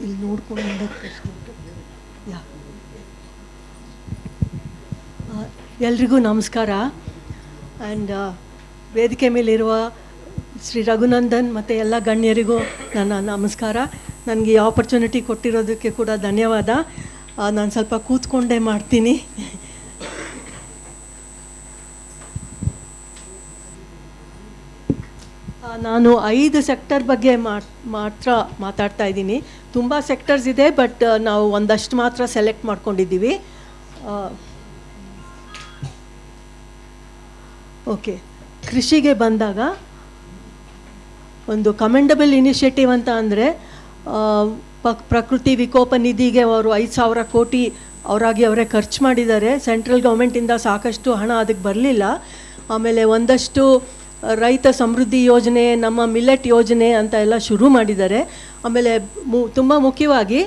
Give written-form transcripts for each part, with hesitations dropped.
ಇಲ್ಲಿ ನೋಡ್ಕೊಂಡು ಯಾ ಎಲ್ರಿಗೂ ನಮಸ್ಕಾರ. ಆ್ಯಂಡ್ ವೇದಿಕೆ ಮೇಲಿರುವ ಶ್ರೀ ರಘುನಂದನ್ ಮತ್ತು ಎಲ್ಲ ಗಣ್ಯರಿಗೂ ನನ್ನ ನಮಸ್ಕಾರ. ನನಗೆ ಈ ಆಪರ್ಚುನಿಟಿ ಕೊಟ್ಟಿರೋದಕ್ಕೆ ಕೂಡ ಧನ್ಯವಾದ. ನಾನು ಸ್ವಲ್ಪ ಕೂತ್ಕೊಂಡೇ ಮಾಡ್ತೀನಿ. ನಾನು 5 ಸೆಕ್ಟರ್ ಬಗ್ಗೆ ಮಾತ್ರ ಮಾತಾಡ್ತಾ ಇದ್ದೀನಿ. ತುಂಬ ಸೆಕ್ಟರ್ಸ್ ಇದೆ, ಬಟ್ ನಾವು ಒಂದಷ್ಟು ಮಾತ್ರ ಸೆಲೆಕ್ಟ್ ಮಾಡ್ಕೊಂಡಿದ್ದೀವಿ. ಓಕೆ, ಕೃಷಿಗೆ ಬಂದಾಗ ಒಂದು ಕಮೆಂಡಬಲ್ ಇನಿಷಿಯೇಟಿವ್ ಅಂತ ಅಂದರೆ ಪ್ರಕೃತಿ ವಿಕೋಪ ನಿಧಿಗೆ ಅವರು 5,000 ಕೋಟಿ ಅವರೇ ಖರ್ಚು ಮಾಡಿದ್ದಾರೆ. ಸೆಂಟ್ರಲ್ ಗೌರ್ಮೆಂಟಿಂದ ಸಾಕಷ್ಟು ಹಣ ಅದಕ್ಕೆ ಬರಲಿಲ್ಲ. ಆಮೇಲೆ ಒಂದಷ್ಟು ರೈತ ಸಮೃದ್ಧಿ ಯೋಜನೆ, ನಮ್ಮ ಮಿಲೆಟ್ ಯೋಜನೆ ಅಂತ ಎಲ್ಲ ಶುರು ಮಾಡಿದ್ದಾರೆ. ಆಮೇಲೆ ತುಂಬ ಮುಖ್ಯವಾಗಿ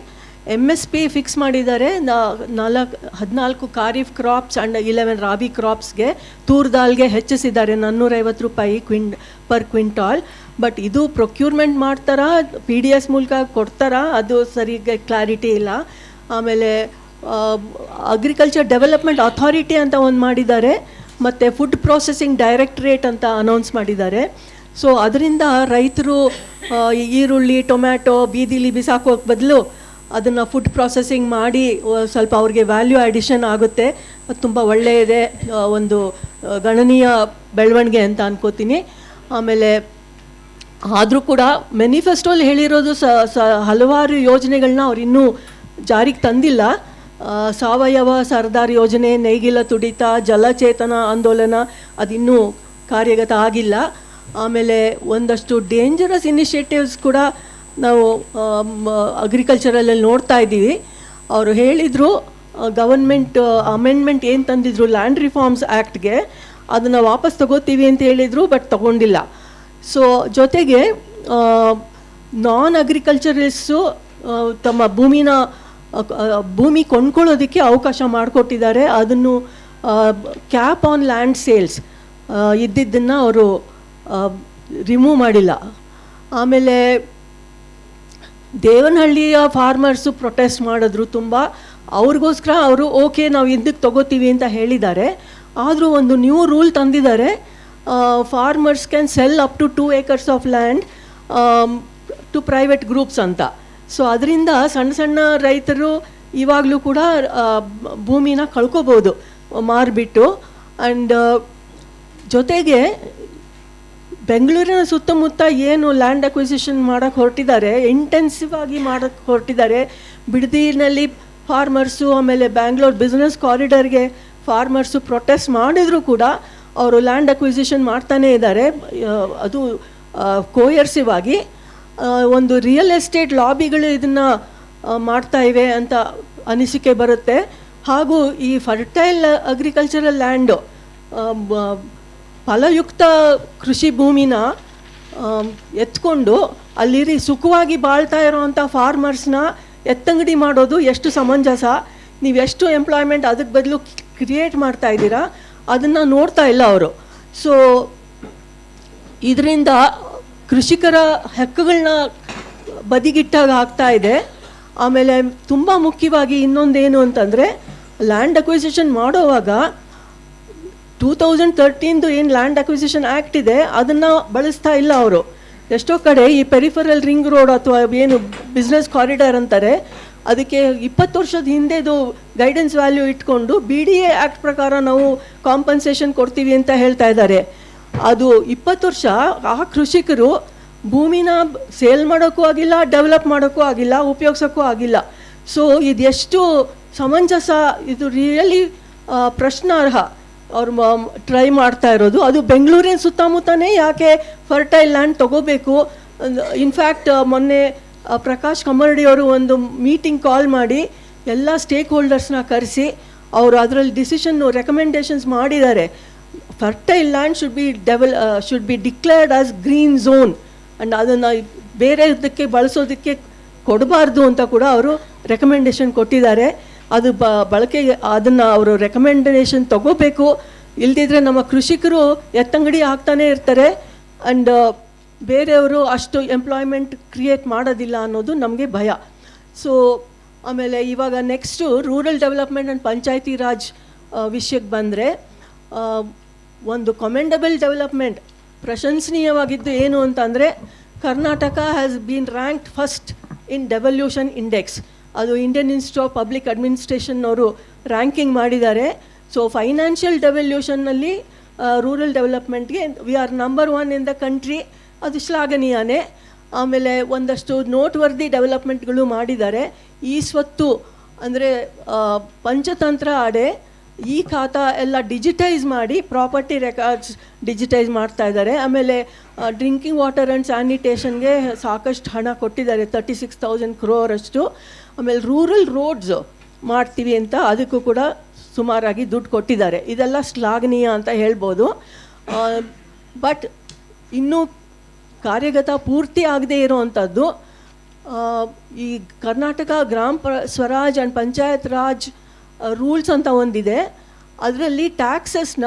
MSP ಫಿಕ್ಸ್ ಮಾಡಿದ್ದಾರೆ. 14 ಖಾರಿಫ್ ಕ್ರಾಪ್ಸ್ ಆ್ಯಂಡ್ 11 ರಾಬಿ ಕ್ರಾಪ್ಸ್ಗೆ ತೂರ್ ದಾಲ್ಗೆ ಹೆಚ್ಚಿಸಿದ್ದಾರೆ ₹450 ಪರ್ ಕ್ವಿಂಟಾಲ್. ಬಟ್ ಇದು ಪ್ರೊಕ್ಯೂರ್ಮೆಂಟ್ ಮಾಡ್ತಾರಾ, PDS ಮೂಲಕ ಕೊಡ್ತಾರಾ, ಅದು ಸರಿಗೆ ಕ್ಲಾರಿಟಿ ಇಲ್ಲ. ಆಮೇಲೆ ಅಗ್ರಿಕಲ್ಚರ್ ಡೆವಲಪ್ಮೆಂಟ್ ಅಥಾರಿಟಿ ಅಂತ ಒಂದು ಮಾಡಿದ್ದಾರೆ, ಮತ್ತು ಫುಡ್ ಪ್ರೊಸೆಸಿಂಗ್ ಡೈರೆಕ್ಟ್ರೇಟ್ ಅಂತ ಅನೌನ್ಸ್ ಮಾಡಿದ್ದಾರೆ. ಸೊ ಅದರಿಂದ ರೈತರು ಈರುಳ್ಳಿ, ಟೊಮ್ಯಾಟೊ ಬೀದಿಲಿ ಬಿಸಾಕೋಕ್ಕೆ ಬದಲು ಅದನ್ನು ಫುಡ್ ಪ್ರೊಸೆಸಿಂಗ್ ಮಾಡಿ ಸ್ವಲ್ಪ ಅವ್ರಿಗೆ ವ್ಯಾಲ್ಯೂ ಅಡಿಷನ್ ಆಗುತ್ತೆ. ತುಂಬ ಒಳ್ಳೆಯದೇ, ಒಂದು ಗಣನೀಯ ಬೆಳವಣಿಗೆ ಅಂತ ಅನ್ಕೋತೀನಿ. ಆಮೇಲೆ ಆದರೂ ಕೂಡ ಮ್ಯಾನಿಫೆಸ್ಟೋಲ್ಲಿ ಹೇಳಿರೋದು ಹಲವಾರು ಯೋಜನೆಗಳನ್ನ ಅವ್ರು ಇನ್ನೂ ಜಾರಿಗೆ ತಂದಿಲ್ಲ. ಸಾವಯವ ಸರ್ದಾರ್ ಯೋಜನೆ, ನೇಗಿಲ ತುಡಿತ, ಜಲಚೇತನ ಆಂದೋಲನ ಅದಿನ್ನೂ ಕಾರ್ಯಗತ ಆಗಿಲ್ಲ. ಆಮೇಲೆ ಒಂದಷ್ಟು ಡೇಂಜರಸ್ ಇನಿಷಿಯೇಟಿವ್ಸ್ ಕೂಡ ನಾವು ಅಗ್ರಿಕಲ್ಚರಲ್ಲಿ ನೋಡ್ತಾ ಇದ್ದೀವಿ. ಅವರು ಹೇಳಿದರು, ಗವರ್ಮೆಂಟ್ ಅಮೆಂಡ್ಮೆಂಟ್ ಏನು ತಂದಿದ್ರು ಲ್ಯಾಂಡ್ ರಿಫಾರ್ಮ್ಸ್ ಆ್ಯಕ್ಟ್ಗೆ, ಅದನ್ನು ವಾಪಸ್ ತಗೋತೀವಿ ಅಂತ ಹೇಳಿದರು, ಬಟ್ ತಗೊಂಡಿಲ್ಲ. ಸೊ ಜೊತೆಗೆ ನಾನ್ ಅಗ್ರಿಕಲ್ಚರಿಸ್ಟು ತಮ್ಮ ಭೂಮಿ ಕೊಂಡ್ಕೊಳ್ಳೋದಕ್ಕೆ ಅವಕಾಶ ಮಾಡಿಕೊಟ್ಟಿದ್ದಾರೆ. ಅದನ್ನು ಕ್ಯಾಪ್ ಆನ್ ಲ್ಯಾಂಡ್ ಸೇಲ್ಸ್ ಇದ್ದಿದ್ದನ್ನು ಅವರು ರಿಮೂವ್ ಮಾಡಿಲ್ಲ. ಆಮೇಲೆ ದೇವನಹಳ್ಳಿಯ ಫಾರ್ಮರ್ಸು ಪ್ರೊಟೆಸ್ಟ್ ಮಾಡಿದ್ರು ತುಂಬ. ಅವ್ರಿಗೋಸ್ಕರ ಅವರು ಓಕೆ ನಾವು ಇದಕ್ಕೆ ತಗೋತೀವಿ ಅಂತ ಹೇಳಿದ್ದಾರೆ. ಆದರೂ ಒಂದು ನ್ಯೂ ರೂಲ್ ತಂದಿದ್ದಾರೆ, farmers can sell up to 2 acres of land to private groups ಅಂತ. ಸೊ ಅದರಿಂದ ಸಣ್ಣ ಸಣ್ಣ ರೈತರು ಇವಾಗಲೂ ಕೂಡ ಭೂಮಿನ ಕಳ್ಕೊಬೋದು ಮಾರಿಬಿಟ್ಟು. ಆ್ಯಂಡ್ ಜೊತೆಗೆ ಬೆಂಗಳೂರಿನ ಸುತ್ತಮುತ್ತ ಏನು ಲ್ಯಾಂಡ್ ಅಕ್ವಿಸಿಷನ್ ಮಾಡೋಕ್ಕೆ ಹೊರಟಿದ್ದಾರೆ, ಇಂಟೆನ್ಸಿವ್ ಆಗಿ ಮಾಡೋಕ್ಕೆ ಹೊರಟಿದ್ದಾರೆ. ಬಿಡದಿನಲ್ಲಿ ಫಾರ್ಮರ್ಸು, ಆಮೇಲೆ ಬ್ಯಾಂಗ್ಳೂರ್ ಬಿಸ್ನೆಸ್ ಕಾರಿಡರ್ಗೆ ಫಾರ್ಮರ್ಸು ಪ್ರೊಟೆಸ್ಟ್ ಮಾಡಿದರೂ ಕೂಡ ಅವರು ಲ್ಯಾಂಡ್ ಅಕ್ವಿಸಿಷನ್ ಮಾಡ್ತಾನೇ ಇದ್ದಾರೆ. ಅದು ಕೋಯರ್ಸಿವ್ ಆಗಿ ಒಂದು ರಿಯಲ್ ಎಸ್ಟೇಟ್ ಲಾಬಿಗಳು ಇದನ್ನು ಮಾಡ್ತಾ ಇವೆ ಅಂತ ಅನಿಸಿಕೆ ಬರುತ್ತೆ. ಹಾಗೂ ಈ ಫರ್ಟೈಲ್ ಅಗ್ರಿಕಲ್ಚರಲ್ ಲ್ಯಾಂಡು, ಫಲಯುಕ್ತ ಕೃಷಿ ಭೂಮಿನ ಎತ್ಕೊಂಡು ಅಲ್ಲಿ ಸುಖವಾಗಿ ಬಾಳ್ತಾ ಇರೋವಂಥ ಫಾರ್ಮರ್ಸ್ನ ಎತ್ತಂಗಡಿ ಮಾಡೋದು ಎಷ್ಟು ಸಮಂಜಸ? ನೀವೆಷ್ಟು ಎಂಪ್ಲಾಯ್ಮೆಂಟ್ ಅದಕ್ಕೆ ಬದಲು ಕ್ರಿಯೇಟ್ ಮಾಡ್ತಾ ಇದ್ದೀರಾ, ಅದನ್ನು ನೋಡ್ತಾ ಇಲ್ಲ ಅವರು. ಸೊ ಇದರಿಂದ ಕೃಷಿಕರ ಹಕ್ಕುಗಳನ್ನ ಬದಿಗಿಟ್ಟಾಗ ಆಗ್ತಾ ಇದೆ. ಆಮೇಲೆ ತುಂಬ ಮುಖ್ಯವಾಗಿ ಇನ್ನೊಂದೇನು ಅಂತಂದರೆ, ಲ್ಯಾಂಡ್ ಅಕ್ವಿಸಿಷನ್ ಮಾಡೋವಾಗ 2013 ಏನು ಲ್ಯಾಂಡ್ ಅಕ್ವಿಸಿಷನ್ ಆ್ಯಕ್ಟ್ ಇದೆ ಅದನ್ನು ಬಳಸ್ತಾ ಇಲ್ಲ ಅವರು. ಎಷ್ಟೋ ಕಡೆ ಈ ಪೆರಿಫರಲ್ ರಿಂಗ್ ರೋಡ್ ಅಥವಾ ಏನು ಬಿಸ್ನೆಸ್ ಕಾರಿಡಾರ್ ಅಂತಾರೆ, ಅದಕ್ಕೆ 20 ವರ್ಷದ ಹಿಂದೆದು ಗೈಡೆನ್ಸ್ ವ್ಯಾಲ್ಯೂ ಇಟ್ಕೊಂಡು BDA ಆ್ಯಕ್ಟ್ ಪ್ರಕಾರ ನಾವು ಕಾಂಪನ್ಸೇಷನ್ ಕೊಡ್ತೀವಿ ಅಂತ ಹೇಳ್ತಾ ಇದ್ದಾರೆ. ಅದು 20 ವರ್ಷ ಆ ಕೃಷಿಕರು ಭೂಮಿನ ಸೇಲ್ ಮಾಡೋಕ್ಕೂ ಆಗಿಲ್ಲ, ಡೆವಲಪ್ ಮಾಡೋಕ್ಕೂ ಆಗಿಲ್ಲ, ಉಪಯೋಗಿಸೋಕ್ಕೂ ಆಗಿಲ್ಲ. ಸೊ ಇದೆಷ್ಟು ಸಮಂಜಸ, ಇದು ರಿಯಲಿ ಪ್ರಶ್ನಾರ್ಹ. ಅವ್ರು ಟ್ರೈ ಮಾಡ್ತಾ ಇರೋದು ಅದು ಬೆಂಗಳೂರಿನ ಸುತ್ತಮುತ್ತನೇ ಯಾಕೆ ಫರ್ಟೈಲ್ ಲ್ಯಾಂಡ್ ತೊಗೋಬೇಕು. ಇನ್ಫ್ಯಾಕ್ಟ್ ಮೊನ್ನೆ ಪ್ರಕಾಶ್ ಕಮ್ಮರಡಿಯವರು ಒಂದು ಮೀಟಿಂಗ್ ಕಾಲ್ ಮಾಡಿ ಎಲ್ಲ ಸ್ಟೇಕ್ ಹೋಲ್ಡರ್ಸ್ನ ಕರೆಸಿ ಅವರು ಅದರಲ್ಲಿ ರೆಕಮೆಂಡೇಷನ್ಸ್ ಮಾಡಿದ್ದಾರೆ. Fertile land should be declared as green zone and ಅದನ್ನು ಬೇರೆ ಇದಕ್ಕೆ ಬಳಸೋದಕ್ಕೆ ಕೊಡಬಾರ್ದು ಅಂತ ಕೂಡ ಅವರು ರೆಕಮೆಂಡೇಷನ್ ಕೊಟ್ಟಿದ್ದಾರೆ. ಅದು ಬಳಕೆಗೆ ಅದನ್ನು ಅವರು ರೆಕಮೆಂಡೇಷನ್ ತಗೋಬೇಕು. ಇಲ್ದಿದ್ರೆ ನಮ್ಮ ಕೃಷಿಕರು ಎತ್ತಂಗಡಿ ಆಗ್ತಾನೇ ಇರ್ತಾರೆ ಆ್ಯಂಡ್ ಬೇರೆಯವರು ಅಷ್ಟು ಎಂಪ್ಲಾಯ್ಮೆಂಟ್ ಕ್ರಿಯೇಟ್ ಮಾಡೋದಿಲ್ಲ ಅನ್ನೋದು ನಮಗೆ ಭಯ. ಸೊ ಆಮೇಲೆ ಇವಾಗ next rural development and panchayati raj ವಿಷಯಕ್ಕೆ ಬಂದರೆ, ಒಂದು ಕಮೆಂಡಬಲ್ ಡೆವಲಪ್ಮೆಂಟ್ ಪ್ರಶಂಸನೀಯವಾಗಿದ್ದು ಏನು ಅಂತಂದರೆ, Karnataka has been ranked first in devolution index. ಅದು ಇಂಡಿಯನ್ ಇನ್ಸ್ಟಿಟ್ಯೂಟ್ ಆಫ್ ಪಬ್ಲಿಕ್ ಅಡ್ಮಿನಿಸ್ಟ್ರೇಷನ್ನವರು ರ್ಯಾಂಕಿಂಗ್ ಮಾಡಿದ್ದಾರೆ. ಸೊ ಫೈನಾನ್ಷಿಯಲ್ ಡೆವಲ್ಯೂಷನ್ನಲ್ಲಿ ರೂರಲ್ ಡೆವಲಪ್ಮೆಂಟ್ಗೆ we are number 1 in the country. ಅದು ಶ್ಲಾಘನೀಯನೇ. ಆಮೇಲೆ ಒಂದಷ್ಟು ನೋಟ್ವರ್ದಿ ಡೆವಲಪ್ಮೆಂಟ್ಗಳು ಮಾಡಿದ್ದಾರೆ. ಈ ಸ್ವತ್ತು ಅಂದರೆ ಪಂಚತಂತ್ರ ಅಡೆ ಈ ಖಾತಾ ಎಲ್ಲ ಡಿಜಿಟೈಸ್ ಮಾಡಿ ಪ್ರಾಪರ್ಟಿ ರೆಕಾರ್ಡ್ಸ್ ಡಿಜಿಟೈಸ್ ಮಾಡ್ತಾ ಇದ್ದಾರೆ. ಆಮೇಲೆ ಡ್ರಿಂಕಿಂಗ್ ವಾಟರ್ ಆ್ಯಂಡ್ ಸ್ಯಾನಿಟೇಷನ್ಗೆ ಸಾಕಷ್ಟು ಹಣ ಕೊಟ್ಟಿದ್ದಾರೆ, 36,000 crore ಅಷ್ಟು. ಆಮೇಲೆ ರೂರಲ್ ರೋಡ್ಸ್ ಮಾಡ್ತೀವಿ ಅಂತ ಅದಕ್ಕೂ ಕೂಡ ಸುಮಾರಾಗಿ ದುಡ್ಡು ಕೊಟ್ಟಿದ್ದಾರೆ. ಇದೆಲ್ಲ ಶ್ಲಾಘನೀಯ ಅಂತ ಹೇಳ್ಬೋದು. ಬಟ್ ಇನ್ನೂ ಕಾರ್ಯಗತ ಪೂರ್ತಿ ಆಗದೇ ಇರೋವಂಥದ್ದು ಈ ಕರ್ನಾಟಕ ಸ್ವರಾಜ್ ಆ್ಯಂಡ್ ಪಂಚಾಯತ್ ರಾಜ್ ರೂಲ್ಸ್ ಅಂತ ಒಂದಿದೆ. ಅದರಲ್ಲಿ ಟ್ಯಾಕ್ಸಸ್ನ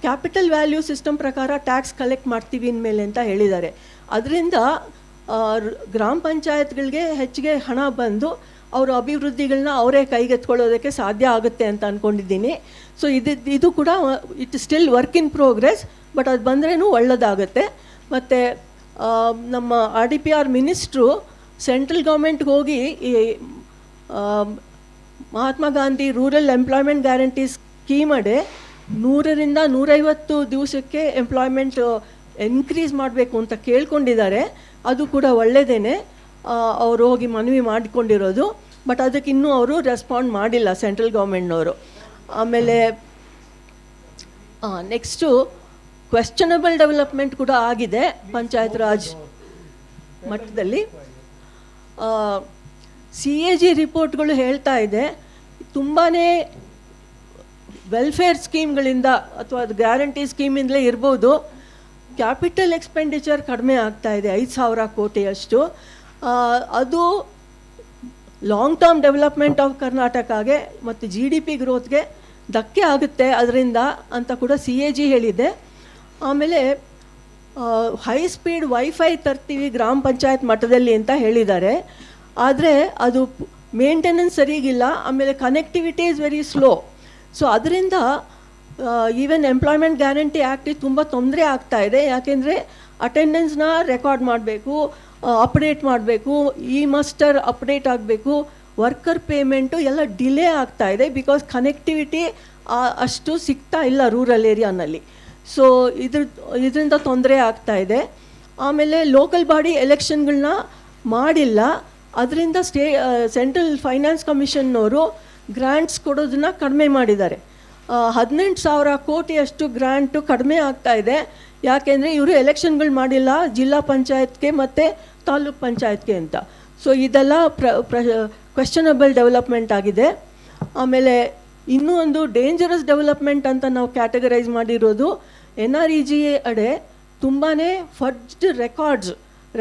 ಕ್ಯಾಪಿಟಲ್ ವ್ಯಾಲ್ಯೂ ಸಿಸ್ಟಮ್ ಪ್ರಕಾರ ಟ್ಯಾಕ್ಸ್ ಕಲೆಕ್ಟ್ ಮಾಡ್ತೀವಿ ಇನ್ಮೇಲೆ ಅಂತ ಹೇಳಿದ್ದಾರೆ. ಅದರಿಂದ ಗ್ರಾಮ ಪಂಚಾಯತ್ಗಳಿಗೆ ಹೆಚ್ಚಿಗೆ ಹಣ ಬಂದು ಅವರ ಅಭಿವೃದ್ಧಿಗಳನ್ನ ಅವರೇ ಕೈಗೆತ್ಕೊಳ್ಳೋದಕ್ಕೆ ಸಾಧ್ಯ ಆಗುತ್ತೆ ಅಂತ ಅಂದ್ಕೊಂಡಿದ್ದೀನಿ. ಸೊ ಇದು ಕೂಡ it still work in progress, but ಅದು ಬಂದ್ರೂ ಒಳ್ಳೆಯದಾಗುತ್ತೆ. ಮತ್ತು ನಮ್ಮ RDPR ಮಿನಿಸ್ಟ್ರು ಸೆಂಟ್ರಲ್ ಗೌರ್ಮೆಂಟ್ಗೆ ಹೋಗಿ ಈ Mahatma Gandhi rural employment guarantee scheme ಅಡೆ 100ರಿಂದ 150 ದಿವಸಕ್ಕೆ ಎಂಪ್ಲಾಯ್ಮೆಂಟ್ ಇನ್ಕ್ರೀಸ್ ಮಾಡಬೇಕು ಅಂತ ಕೇಳ್ಕೊಂಡಿದ್ದಾರೆ. ಅದು ಕೂಡ ಒಳ್ಳೆಯದೇ. ಅವರು ಹೋಗಿ ಮನವಿ ಮಾಡಿಕೊಂಡಿರೋದು. ಬಟ್ ಅದಕ್ಕೆ ಇನ್ನೂ ಅವರು ರೆಸ್ಪಾಂಡ್ ಮಾಡಿಲ್ಲ ಸೆಂಟ್ರಲ್ ಗೌರ್ಮೆಂಟ್ನವರು. ಆಮೇಲೆ ನೆಕ್ಸ್ಟು ಕ್ವೆಶ್ಚನಬಲ್ ಡೆವಲಪ್ಮೆಂಟ್ ಕೂಡ ಆಗಿದೆ ಪಂಚಾಯತ್ ರಾಜ್ ಮಟ್ಟದಲ್ಲಿ. CAG ರಿಪೋರ್ಟ್ಗಳು ಹೇಳ್ತಾ ಇದೆ ತುಂಬಾ ವೆಲ್ಫೇರ್ ಸ್ಕೀಮ್ಗಳಿಂದ ಅಥವಾ ಅದು ಗ್ಯಾರಂಟಿ ಸ್ಕೀಮಿಂದಲೇ ಇರ್ಬೋದು, ಕ್ಯಾಪಿಟಲ್ ಎಕ್ಸ್ಪೆಂಡಿಚರ್ ಕಡಿಮೆ ಆಗ್ತಾ ಇದೆ 5,000 ಕೋಟಿಯಷ್ಟು. ಅದು ಲಾಂಗ್ ಟರ್ಮ್ ಡೆವಲಪ್ಮೆಂಟ್ ಆಫ್ ಕರ್ನಾಟಕಗೆ ಮತ್ತು GDP ಗ್ರೋತ್ಗೆ ಧಕ್ಕೆ ಆಗುತ್ತೆ ಅದರಿಂದ ಅಂತ ಕೂಡ CAG ಹೇಳಿದೆ. ಆಮೇಲೆ ಹೈ ಸ್ಪೀಡ್ ವೈಫೈ ತರ್ತೀವಿ ಗ್ರಾಮ ಪಂಚಾಯತ್ ಮಟ್ಟದಲ್ಲಿ ಅಂತ ಹೇಳಿದ್ದಾರೆ. ಆದರೆ ಅದು ಮೇಂಟೆನೆನ್ಸ್ ಸರಿಗಿಲ್ಲ. ಆಮೇಲೆ connectivity is very slow. So ಅದರಿಂದ ಈವನ್ ಎಂಪ್ಲಾಯ್ಮೆಂಟ್ ಗ್ಯಾರಂಟಿ ಆ್ಯಕ್ಟಿಗೆ ತುಂಬ ತೊಂದರೆ ಆಗ್ತಾ ಇದೆ. ಯಾಕೆಂದರೆ ಅಟೆಂಡೆನ್ಸ್ನ ರೆಕಾರ್ಡ್ ಮಾಡಬೇಕು, ಅಪ್ಡೇಟ್ ಮಾಡಬೇಕು, ಮಸ್ಟರ್ ಅಪ್ಡೇಟ್ ಆಗಬೇಕು, ವರ್ಕರ್ ಪೇಮೆಂಟು ಎಲ್ಲ ಡಿಲೇ ಆಗ್ತಾ ಇದೆ. ಬಿಕಾಸ್ ಕನೆಕ್ಟಿವಿಟಿ ಅಷ್ಟು ಸಿಗ್ತಾ ಇಲ್ಲ ರೂರಲ್ ಏರಿಯಾನಲ್ಲಿ. ಸೊ ಇದರಿಂದ ತೊಂದರೆ ಆಗ್ತಾ ಇದೆ. ಆಮೇಲೆ ಲೋಕಲ್ ಬಾಡಿ ಎಲೆಕ್ಷನ್ಗಳನ್ನ ಮಾಡಿಲ್ಲ. ಅದರಿಂದ ಸೆಂಟ್ರಲ್ ಫೈನಾನ್ಸ್ ಕಮಿಷನ್ನವರು ಗ್ರ್ಯಾಂಟ್ಸ್ ಕೊಡೋದನ್ನ ಕಡಿಮೆ ಮಾಡಿದ್ದಾರೆ. 18,000 ಕೋಟಿಯಷ್ಟು ಗ್ರ್ಯಾಂಟು ಕಡಿಮೆ ಆಗ್ತಾ ಇದೆ. ಯಾಕೆಂದರೆ ಇವರು ಎಲೆಕ್ಷನ್ಗಳು ಮಾಡಿಲ್ಲ ಜಿಲ್ಲಾ ಪಂಚಾಯತ್ಗೆ ಮತ್ತು ತಾಲೂಕ್ ಪಂಚಾಯತ್ಗೆ ಅಂತ. ಸೊ ಇದೆಲ್ಲ ಕ್ವೆಶ್ಚನಬಲ್ ಡೆವಲಪ್ಮೆಂಟ್ ಆಗಿದೆ. ಆಮೇಲೆ ಇನ್ನೂ ಒಂದು ಡೇಂಜರಸ್ ಡೆವಲಪ್ಮೆಂಟ್ ಅಂತ ನಾವು ಕ್ಯಾಟಗರೈಸ್ ಮಾಡಿರೋದು NREGA ಅಡೆ ತುಂಬಾ ಫಡ್ಜ್ಡ್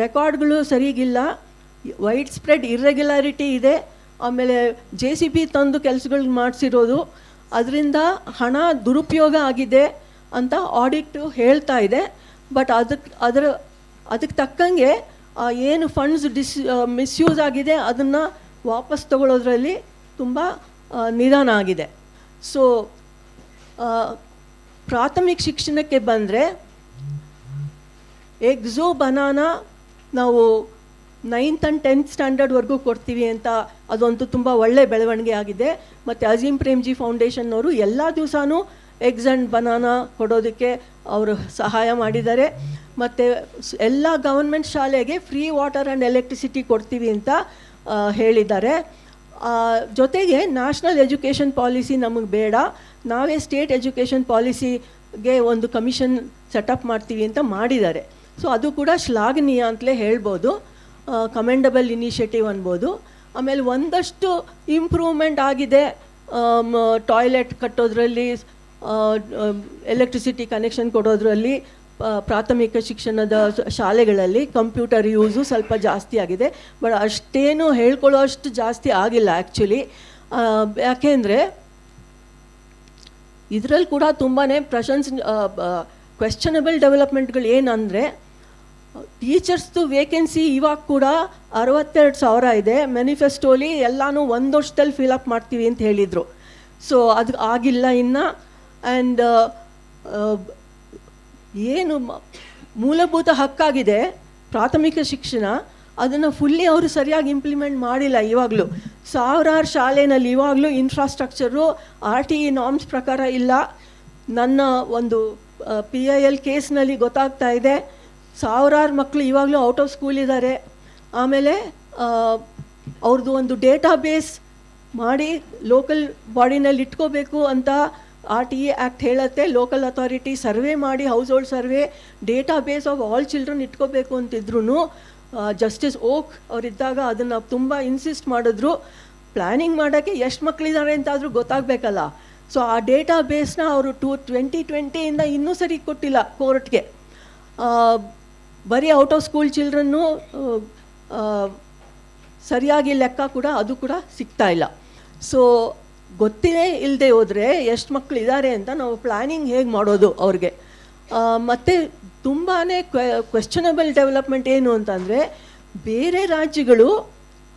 ರೆಕಾರ್ಡ್ಗಳು ಸರಿಗಿಲ್ಲ, ವೈಡ್ ಸ್ಪ್ರೆಡ್ ಇರ್ರೆಗ್ಯುಲಾರಿಟಿ ಇದೆ. ಆಮೇಲೆ JCB ತಂದು ಕೆಲಸಗಳು ಮಾಡಿಸಿರೋದು, ಅದರಿಂದ ಹಣ ದುರುಪಯೋಗ ಆಗಿದೆ ಅಂತ ಆಡಿಟ್ ಹೇಳ್ತಾ ಇದೆ. ಬಟ್ ಅದಕ್ಕೆ ತಕ್ಕಂಗೆ ಏನು ಫಂಡ್ಸ್ ಮಿಸ್ಯೂಸ್ ಆಗಿದೆ ಅದನ್ನು ವಾಪಸ್ ತಗೊಳ್ಳೋದ್ರಲ್ಲಿ ತುಂಬ ನಿಧಾನ ಆಗಿದೆ. ಸೊ ಪ್ರಾಥಮಿಕ ಶಿಕ್ಷಣಕ್ಕೆ ಬಂದರೆ ಎಗ್ಸೋ ಬನಾನಾ ನಾವು 9th and 10th ಸ್ಟ್ಯಾಂಡರ್ಡ್ವರೆಗೂ ಕೊಡ್ತೀವಿ ಅಂತ ಅದಂತೂ ತುಂಬ ಒಳ್ಳೆ ಬೆಳವಣಿಗೆ ಆಗಿದೆ. ಮತ್ತು ಅಜೀಮ್ ಪ್ರೇಮ್ಜಿ ಫೌಂಡೇಶನ್ನವರು ಎಲ್ಲ ದಿವಸನೂ ಎಗ್ಸ್ ಆ್ಯಂಡ್ ಬನಾನಾ ಕೊಡೋದಕ್ಕೆ ಅವರು ಸಹಾಯ ಮಾಡಿದ್ದಾರೆ. ಮತ್ತು ಎಲ್ಲ ಗವರ್ಮೆಂಟ್ ಶಾಲೆಗೆ ಫ್ರೀ ವಾಟರ್ ಆ್ಯಂಡ್ ಎಲೆಕ್ಟ್ರಿಸಿಟಿ ಕೊಡ್ತೀವಿ ಅಂತ ಹೇಳಿದ್ದಾರೆ. ಜೊತೆಗೆ ನ್ಯಾಷನಲ್ ಎಜುಕೇಷನ್ ಪಾಲಿಸಿ ನಮಗೆ ಬೇಡ, ನಾವೇ ಸ್ಟೇಟ್ ಎಜುಕೇಷನ್ ಪಾಲಿಸಿಗೆ ಒಂದು ಕಮಿಷನ್ ಸೆಟಪ್ ಮಾಡ್ತೀವಿ ಅಂತ ಮಾಡಿದ್ದಾರೆ. ಸೊ ಅದು ಕೂಡ ಶ್ಲಾಘನೀಯ ಅಂತಲೇ ಹೇಳ್ಬೋದು, ಕಮೆಂಡಬಲ್ ಇನಿಷಿಯೇಟಿವ್ ಅನ್ಬೋದು. ಆಮೇಲೆ ಒಂದಷ್ಟು ಇಂಪ್ರೂವ್ಮೆಂಟ್ ಆಗಿದೆ ಟಾಯ್ಲೆಟ್ ಕಟ್ಟೋದ್ರಲ್ಲಿ, ಎಲೆಕ್ಟ್ರಿಸಿಟಿ ಕನೆಕ್ಷನ್ ಕೊಡೋದ್ರಲ್ಲಿ, ಪ್ರಾಥಮಿಕ ಶಿಕ್ಷಣದ ಶಾಲೆಗಳಲ್ಲಿ ಕಂಪ್ಯೂಟರ್ ಯೂಸು ಸ್ವಲ್ಪ ಜಾಸ್ತಿ ಆಗಿದೆ. ಬಟ್ ಅಷ್ಟೇನು ಹೇಳ್ಕೊಳ್ಳೋ ಅಷ್ಟು ಜಾಸ್ತಿ ಆಗಿಲ್ಲ ಆ್ಯಕ್ಚುಲಿ. ಯಾಕೆಂದರೆ ಇದರಲ್ಲಿ ಕೂಡ ತುಂಬಾ ಕ್ವೆಶ್ಚನಬಲ್ ಡೆವಲಪ್ಮೆಂಟ್ಗಳು ಏನಂದರೆ ಟೀಚರ್ಸ್ದು ವೇಕೆನ್ಸಿ ಇವಾಗ ಕೂಡ 62,000 ಇದೆ. ಮ್ಯಾನಿಫೆಸ್ಟೋಲಿ ಎಲ್ಲನೂ 1 ವರ್ಷದಲ್ಲಿ ಫಿಲಪ್ ಮಾಡ್ತೀವಿ ಅಂತ ಹೇಳಿದರು. ಸೊ ಅದು ಆಗಿಲ್ಲ ಇನ್ನು. ಆ್ಯಂಡ್ ಏನು ಮೂಲಭೂತ ಹಕ್ಕಾಗಿದೆ ಪ್ರಾಥಮಿಕ ಶಿಕ್ಷಣ, ಅದನ್ನು ಫುಲ್ಲಿ ಅವರು ಸರಿಯಾಗಿ ಇಂಪ್ಲಿಮೆಂಟ್ ಮಾಡಿಲ್ಲ ಇವಾಗಲೂ. ಸಾವಿರಾರು ಶಾಲೆಯಲ್ಲಿ ಇವಾಗಲೂ ಇನ್ಫ್ರಾಸ್ಟ್ರಕ್ಚರು RTE ನಾರ್ಮ್ಸ್ ಪ್ರಕಾರ ಇಲ್ಲ. ನನ್ನ ಒಂದು PIL ಕೇಸ್ನಲ್ಲಿ ಗೊತ್ತಾಗ್ತಾ ಇದೆ, ಸಾವಿರಾರು ಮಕ್ಕಳು ಇವಾಗಲೂ ಔಟ್ ಆಫ್ ಸ್ಕೂಲ್ ಇದ್ದಾರೆ. ಆಮೇಲೆ ಅವ್ರದ್ದು ಒಂದು ಡೇಟಾ ಬೇಸ್ ಮಾಡಿ ಲೋಕಲ್ ಬಾಡಿನಲ್ಲಿ ಇಟ್ಕೋಬೇಕು ಅಂತ RTE ಆ್ಯಕ್ಟ್ ಹೇಳುತ್ತೆ. ಲೋಕಲ್ ಅಥಾರಿಟಿ ಸರ್ವೆ ಮಾಡಿ, house hold survey, data base of all children ಇಟ್ಕೋಬೇಕು ಅಂತಿದ್ರು. ಜಸ್ಟಿಸ್ ಓಕ್ ಅವರಿದ್ದಾಗ ಅದನ್ನು ತುಂಬ ಇನ್ಸಿಸ್ಟ್ ಮಾಡಿದ್ರು. ಪ್ಲ್ಯಾನಿಂಗ್ ಮಾಡೋಕ್ಕೆ ಎಷ್ಟು ಮಕ್ಕಳಿದ್ದಾರೆ ಅಂತಾದರೂ ಗೊತ್ತಾಗಬೇಕಲ್ಲ. ಸೊ ಆ ಡೇಟಾ ಬೇಸ್ನ ಅವರು 2020 ಇನ್ನೂ ಸರಿ ಕೊಟ್ಟಿಲ್ಲ ಕೋರ್ಟ್ಗೆ. ಬರೀ ಔಟ್ ಆಫ್ ಸ್ಕೂಲ್ ಚಿಲ್ಡ್ರನ್ನು ಸರಿಯಾಗಿ ಲೆಕ್ಕ ಕೂಡ ಅದು ಕೂಡ ಸಿಗ್ತಾ ಇಲ್ಲ. ಸೊ ಗೊತ್ತೇ ಇಲ್ಲದೆ ಹೋದರೆ ಎಷ್ಟು ಮಕ್ಕಳು ಇದ್ದಾರೆ ಅಂತ ನಾವು ಪ್ಲ್ಯಾನಿಂಗ್ ಹೇಗೆ ಮಾಡೋದು ಅವ್ರಿಗೆ. ಮತ್ತು ತುಂಬಾ ಕ್ವೆಶ್ಚನಬಲ್ ಡೆವಲಪ್ಮೆಂಟ್ ಏನು ಅಂತಂದರೆ, ಬೇರೆ ರಾಜ್ಯಗಳು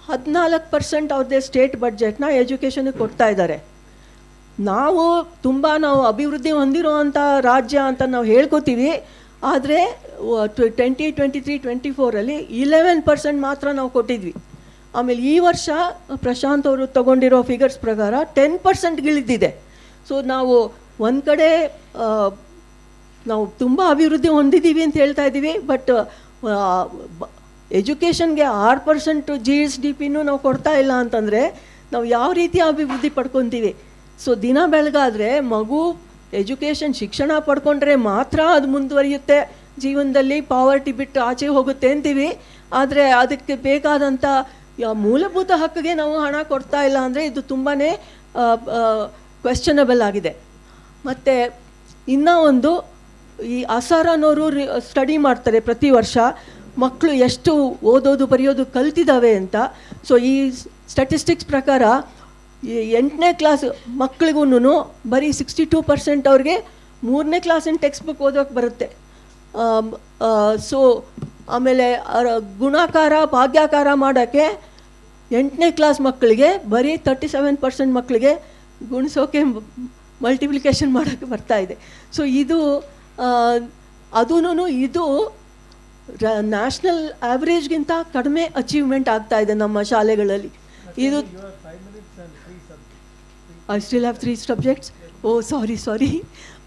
14% ಅವ್ರದ್ದೇ ಸ್ಟೇಟ್ ಬಡ್ಜೆಟ್ನ ಎಜುಕೇಷನ್ಗೆ ಕೊಡ್ತಾ ಇದ್ದಾರೆ. ನಾವು ಅಭಿವೃದ್ಧಿ ಹೊಂದಿರೋ ಅಂಥ ರಾಜ್ಯ ಅಂತ ನಾವು ಹೇಳ್ಕೊತೀವಿ. ಆದರೆ 2023-24 11% ಮಾತ್ರ ನಾವು ಕೊಟ್ಟಿದ್ವಿ. ಆಮೇಲೆ ಈ ವರ್ಷ ಪ್ರಶಾಂತ್ ಅವರು ತಗೊಂಡಿರೋ ಫಿಗರ್ಸ್ ಪ್ರಕಾರ 10% ಇಳಿದಿದೆ. ಸೊ ನಾವು ಒಂದು ಕಡೆ ನಾವು ತುಂಬ ಅಭಿವೃದ್ಧಿ ಹೊಂದಿದ್ದೀವಿ ಅಂತ ಹೇಳ್ತಾ ಇದ್ದೀವಿ, ಬಟ್ ಎಜುಕೇಷನ್ಗೆ 6% GSDPನೂ ನಾವು ಕೊಡ್ತಾ ಇಲ್ಲ ಅಂತಂದರೆ ನಾವು ಯಾವ ರೀತಿ ಅಭಿವೃದ್ಧಿ ಪಡ್ಕೊತೀವಿ? ಸೊ ದಿನ ಬೆಳಗಾದರೆ ಮಗು ಎಜುಕೇಷನ್ ಶಿಕ್ಷಣ ಪಡ್ಕೊಂಡ್ರೆ ಮಾತ್ರ ಅದು ಮುಂದುವರಿಯುತ್ತೆ ಜೀವನದಲ್ಲಿ, ಪಾವರ್ಟಿ ಬಿಟ್ಟು ಆಚೆ ಹೋಗುತ್ತೆ ಅಂತೀವಿ. ಆದರೆ ಅದಕ್ಕೆ ಬೇಕಾದಂಥ ಮೂಲಭೂತ ಹಕ್ಕಿಗೆ ನಾವು ಹಣ ಕೊಡ್ತಾ ಇಲ್ಲ ಅಂದರೆ ಇದು ತುಂಬಾ ಕ್ವೆಶ್ಚನಬಲ್ ಆಗಿದೆ. ಮತ್ತು ಇನ್ನೂ ಒಂದು, ಈ ಅಸರನವರು ಸ್ಟಡಿ ಮಾಡ್ತಾರೆ ಪ್ರತಿ ವರ್ಷ ಮಕ್ಕಳು ಎಷ್ಟು ಓದೋದು ಬರೆಯೋದು ಕಲ್ತಿದ್ದಾವೆ ಅಂತ. ಸೊ ಈ ಸ್ಟ್ಯಾಟಿಸ್ಟಿಕ್ಸ್ ಪ್ರಕಾರ 8ನೇ ಕ್ಲಾಸ್ ಮಕ್ಕಳಿಗೂ ಬರೀ 62% ಅವ್ರಿಗೆ 3ನೇ ಕ್ಲಾಸಿನ ಟೆಕ್ಸ್ಟ್ ಬುಕ್ ಓದೋಕ್ಕೆ ಬರುತ್ತೆ. ಸೊ ಆಮೇಲೆ ಗುಣಾಕಾರ ಭಾಗ್ಯಾಕಾರ ಮಾಡೋಕ್ಕೆ 8ನೇ ಕ್ಲಾಸ್ ಮಕ್ಕಳಿಗೆ ಬರೀ 37% ಮಕ್ಕಳಿಗೆ ಗುಣಿಸೋಕೆ ಮಲ್ಟಿಪ್ಲಿಕೇಶನ್ ಮಾಡೋಕ್ಕೆ ಬರ್ತಾಯಿದೆ. ಸೊ ಇದು ಇದು ನ್ಯಾಷನಲ್ ಆ್ಯಾವ್ರೇಜ್ಗಿಂತ ಕಡಿಮೆ ಅಚೀವ್ಮೆಂಟ್ ಆಗ್ತಾಯಿದೆ ನಮ್ಮ ಶಾಲೆಗಳಲ್ಲಿ. ಇದು I still have 3 subjects. Oh, sorry.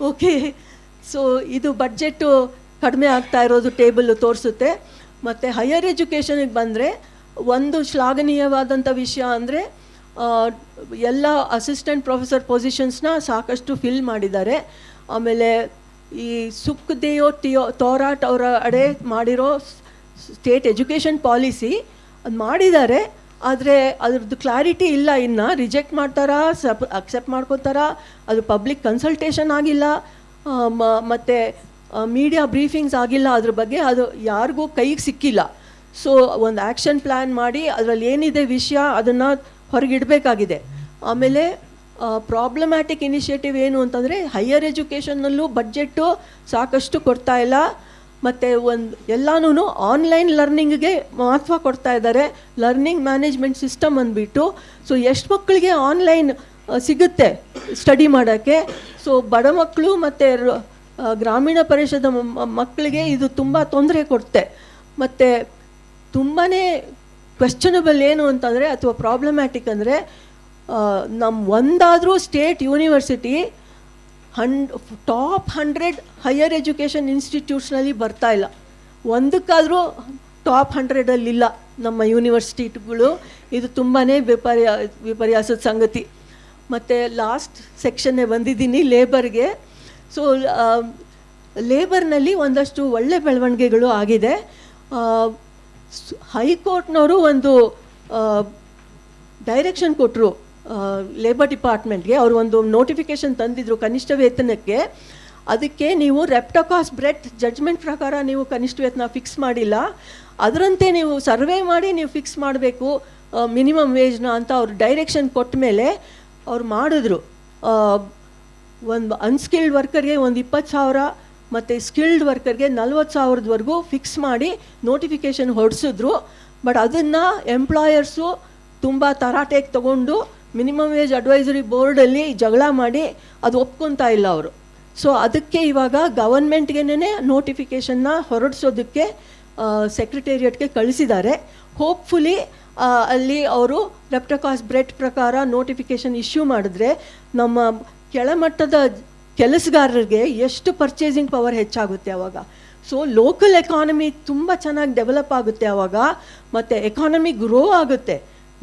Okay. So ಇದು ಬಡ್ಜೆಟ್ಟು ಕಡಿಮೆ ಆಗ್ತಾ ಇರೋದು ಟೇಬಲ್ಲು ತೋರಿಸುತ್ತೆ. ಮತ್ತು ಹೈಯರ್ ಎಜುಕೇಷನಿಗೆ ಬಂದರೆ ಒಂದು ಶ್ಲಾಘನೀಯವಾದಂಥ ವಿಷಯ ಅಂದರೆ ಎಲ್ಲ ಅಸಿಸ್ಟೆಂಟ್ ಪ್ರೊಫೆಸರ್ ಪೊಸಿಷನ್ಸ್ನ ಸಾಕಷ್ಟು ಫಿಲ್ ಮಾಡಿದ್ದಾರೆ. ಆಮೇಲೆ ಈ ಸುಖ್ದೇವ್ ತೋರಾಟ್ ಅವರ ಅಡೆ ಮಾಡಿರೋ ಸ್ಟೇಟ್ ಎಜುಕೇಷನ್ ಪಾಲಿಸಿ ಅದು ಮಾಡಿದ್ದಾರೆ. ಆದರೆ ಅದ್ರದ್ದು ಕ್ಲಾರಿಟಿ ಇಲ್ಲ, ಇನ್ನು ರಿಜೆಕ್ಟ್ ಮಾಡ್ತಾರಾ ಅಕ್ಸೆಪ್ಟ್ ಮಾಡ್ಕೋತಾರಾ, ಅದು ಪಬ್ಲಿಕ್ ಕನ್ಸಲ್ಟೇಷನ್ ಆಗಿಲ್ಲ, ಮತ್ತು ಮೀಡಿಯಾ ಬ್ರೀಫಿಂಗ್ಸ್ ಆಗಿಲ್ಲ ಅದ್ರ ಬಗ್ಗೆ, ಅದು ಯಾರಿಗೂ ಕೈಗೆ ಸಿಕ್ಕಿಲ್ಲ. ಸೊ ಒಂದು ಆ್ಯಕ್ಷನ್ ಪ್ಲ್ಯಾನ್ ಮಾಡಿ ಅದರಲ್ಲಿ ಏನಿದೆ ವಿಷಯ ಅದನ್ನು ಹೊರಗಿಡಬೇಕಾಗಿದೆ. ಆಮೇಲೆ ಪ್ರಾಬ್ಲಮ್ಯಾಟಿಕ್ ಇನಿಷಿಯೇಟಿವ್ ಏನು ಅಂತಂದರೆ, ಹೈಯರ್ ಎಜುಕೇಷನ್ನಲ್ಲೂ ಬಡ್ಜೆಟ್ಟು ಸಾಕಷ್ಟು ಕೊಡ್ತಾ ಇಲ್ಲ. ಮತ್ತು ಎಲ್ಲನೂ ಆನ್ಲೈನ್ ಲರ್ನಿಂಗ್ಗೆ ಮಹತ್ವ ಕೊಡ್ತಾ ಇದ್ದಾರೆ. ಲರ್ನಿಂಗ್ ಮ್ಯಾನೇಜ್ಮೆಂಟ್ ಸಿಸ್ಟಮ್ ಅಂದ್ಬಿಟ್ಟು, ಸೊ ಎಷ್ಟು ಮಕ್ಕಳಿಗೆ ಆನ್ಲೈನ್ ಸಿಗುತ್ತೆ ಸ್ಟಡಿ ಮಾಡೋಕ್ಕೆ. ಸೊ ಬಡ ಮಕ್ಕಳು ಮತ್ತು ಗ್ರಾಮೀಣ ಪ್ರದೇಶದ ಮಕ್ಕಳಿಗೆ ಇದು ತುಂಬ ತೊಂದರೆ ಕೊಡುತ್ತೆ. ಮತ್ತು ತುಂಬಾ ಕ್ವೆಶ್ಚನಬಲ್ ಏನು ಅಂತಂದರೆ, ಅಥವಾ ಪ್ರಾಬ್ಲಮ್ಯಾಟಿಕ್ ಅಂದರೆ, ಒಂದಾದರೂ state university top 100 higher education ಇನ್ಸ್ಟಿಟ್ಯೂಟ್ಸ್ನಲ್ಲಿ ಬರ್ತಾ ಇಲ್ಲ. ಒಂದಕ್ಕಾದರೂ ಟಾಪ್ 100 ನಮ್ಮ ಯೂನಿವರ್ಸಿಟಿಗಳು. ಇದು ತುಂಬಾ ವಿಪರ್ಯಾಸದ ಸಂಗತಿ. ಮತ್ತು ಲಾಸ್ಟ್ ಸೆಕ್ಷನ್ನೇ ಬಂದಿದ್ದೀನಿ ಲೇಬರ್ಗೆ. ಸೊ ಲೇಬರ್ನಲ್ಲಿ ಒಂದಷ್ಟು ಒಳ್ಳೆ ಬೆಳವಣಿಗೆಗಳು ಆಗಿದೆ. ಹೈಕೋರ್ಟ್ನವರು ಒಂದು ಡೈರೆಕ್ಷನ್ ಕೊಟ್ಟರು ಲೇಬರ್ ಡಿಪಾರ್ಟ್ಮೆಂಟ್ಗೆ. ಅವರು ಒಂದು ನೋಟಿಫಿಕೇಷನ್ ತಂದಿದ್ರು ಕನಿಷ್ಠ ವೇತನಕ್ಕೆ. ಅದಕ್ಕೆ ನೀವು ರೆಪ್ಟಕಾಸ್ ಬ್ರೆಟ್ ಜಡ್ಜ್ಮೆಂಟ್ ಪ್ರಕಾರ ನೀವು ಕನಿಷ್ಠ ವೇತನ ಫಿಕ್ಸ್ ಮಾಡಿಲ್ಲ, ಅದರಂತೆ ನೀವು ಸರ್ವೆ ಮಾಡಿ ನೀವು ಫಿಕ್ಸ್ ಮಾಡಬೇಕು ಮಿನಿಮಮ್ ವೇಜ್ನ ಅಂತ ಅವ್ರು ಡೈರೆಕ್ಷನ್ ಕೊಟ್ಟ ಮೇಲೆ ಅವ್ರು ಮಾಡಿದ್ರು. ಒಂದು ಅನ್ಸ್ಕಿಲ್ಡ್ ವರ್ಕರ್ಗೆ ಒಂದು 20,000 ಮತ್ತು ಸ್ಕಿಲ್ಡ್ ವರ್ಕರ್ಗೆ 40,000ವರೆಗೂ ಫಿಕ್ಸ್ ಮಾಡಿ ನೋಟಿಫಿಕೇಷನ್ ಹೊರಡಿಸಿದ್ರು. ಬಟ್ ಅದನ್ನು ಎಂಪ್ಲಾಯರ್ಸು ತುಂಬ ತರಾಟೆಗೆ ತಗೊಂಡು ಮಿನಿಮಮ್ ವೇಜ್ ಅಡ್ವೈಸರಿ ಬೋರ್ಡಲ್ಲಿ ಜಗಳ ಮಾಡಿ ಅದು ಒಪ್ಕೊತಾ ಇಲ್ಲ ಅವರು. ಸೊ ಅದಕ್ಕೆ ಇವಾಗ ಗವರ್ಮೆಂಟ್ಗೆನೇ ನೋಟಿಫಿಕೇಷನ್ನ ಹೊರಡಿಸೋದಕ್ಕೆ ಸೆಕ್ರೆಟೇರಿಯಟ್ಗೆ ಕಳಿಸಿದ್ದಾರೆ. ಹೋಪ್ಫುಲಿ ಅಲ್ಲಿ ಅವರು ರೆಪ್ಟಕಾಸ್ ಬ್ರೆಡ್ ಪ್ರಕಾರ ನೋಟಿಫಿಕೇಷನ್ ಇಶ್ಯೂ ಮಾಡಿದ್ರೆ ನಮ್ಮ ಕೆಳಮಟ್ಟದ ಕೆಲಸಗಾರರಿಗೆ ಎಷ್ಟು ಪರ್ಚೇಸಿಂಗ್ ಪವರ್ ಹೆಚ್ಚಾಗುತ್ತೆ ಆವಾಗ. ಸೊ ಲೋಕಲ್ ಎಕಾನಮಿ ತುಂಬ ಚೆನ್ನಾಗಿ ಡೆವಲಪ್ ಆಗುತ್ತೆ ಆವಾಗ, ಮತ್ತು ಎಕಾನಮಿ ಗ್ರೋ ಆಗುತ್ತೆ.